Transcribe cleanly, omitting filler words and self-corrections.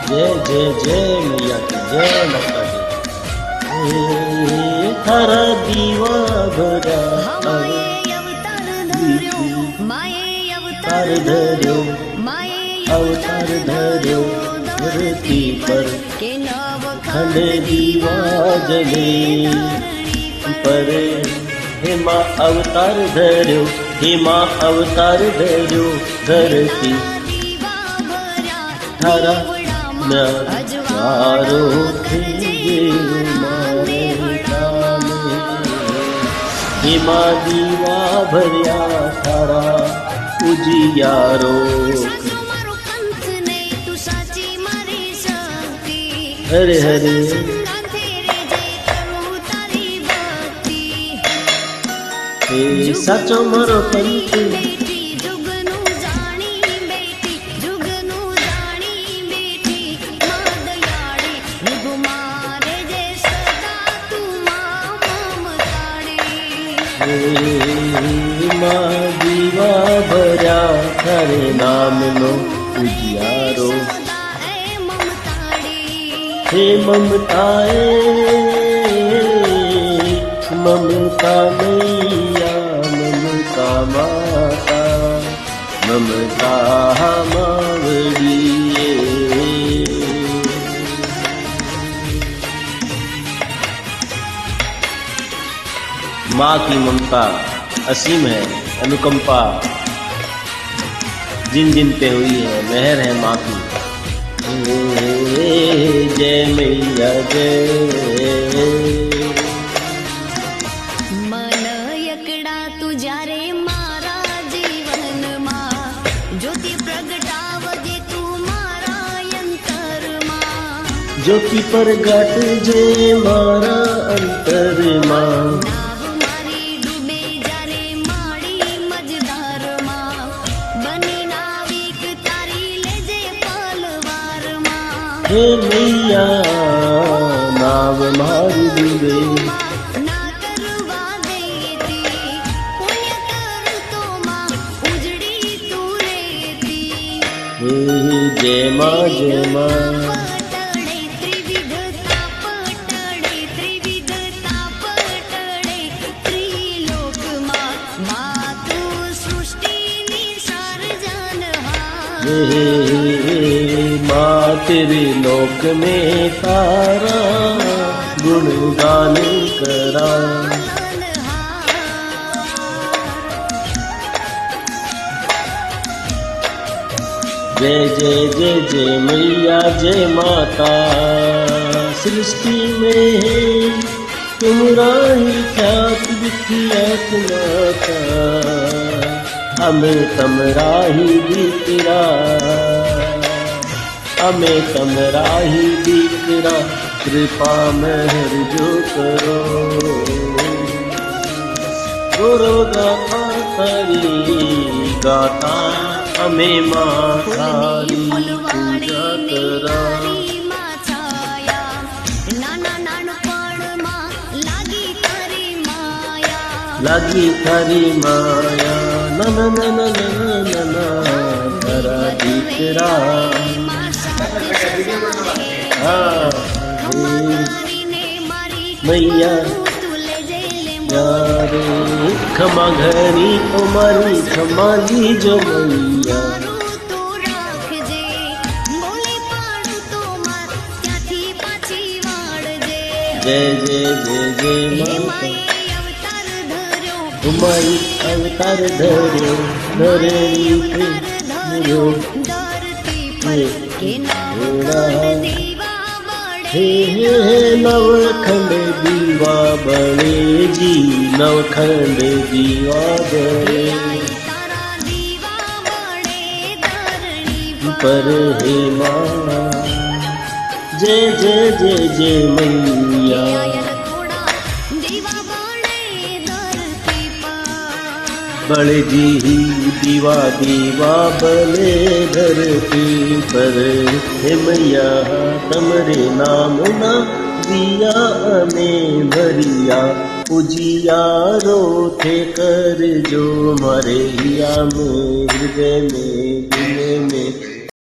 जय जय जय मैया की जय माता दी। थारा दीवा भरा अवतार धर्यो अवतार धर्यो धरती पर खंड दीवा जले पर हे माँ अवतार धर्यो हे माँ अवतार धर्यो धरती थारा चारो हे माँ दीवा भर्या थारा उजियारो हरे हरे हे साचो मारो पंथ माँ दीवा भर्या थारे नाम नो उजियारो हे ममताए ममता मैया ममता माता ममता मावड़ी माँ की ममता असीम है, अनुकंपा जिन जिन पे हुई है, मेहर है माँ की। जय मैया जय। मन एकड़ा तू जारे मारा जीवन मा ज्योति प्रगटावजे तू मारा अंतर मा ज्योति प्रगट जे मारा अंतर माँ हे मैया नाव मारी डूबे ना करवा देती पुण्य कर तो माँ उजड़ी तू रेती हे जय माँ जय माँ पटड़े त्रिविधता पटड़े त्रिविधता पटड़े त्रिलोक माँ माँ तू सृष्टि निसार जानहार माँ तेरे लोक में तारा गुणगान करा जय जय जय जय मैया जय माता सृष्टि में तुमरा ही ख्यात विख्यात माता हमें तमरा ही दिखरा हमें तमरा ही दिखरा कृपा मेहर जो करो गुरु गाथा हरी गाथा हमें माँ थारी पूजा करा लागी थारी माया न न न न न न न तारा दिखरा मैया यारे खमा घरी उमरी खमा ली जो मैया जय जय जय जय माता उमाई अवतार धर्यो धरणी पे हे नवखंड दीवा बड़े जी नवखंड दीवा बड़े पर हे माँ जय जय जय जय मैया बड़े जी ही दीवा दीवा बले धरती पर हे मैया तमरे नाम ना दिया में भरिया उजियारो थे कर जो मारे हिया में हृदय में दिल में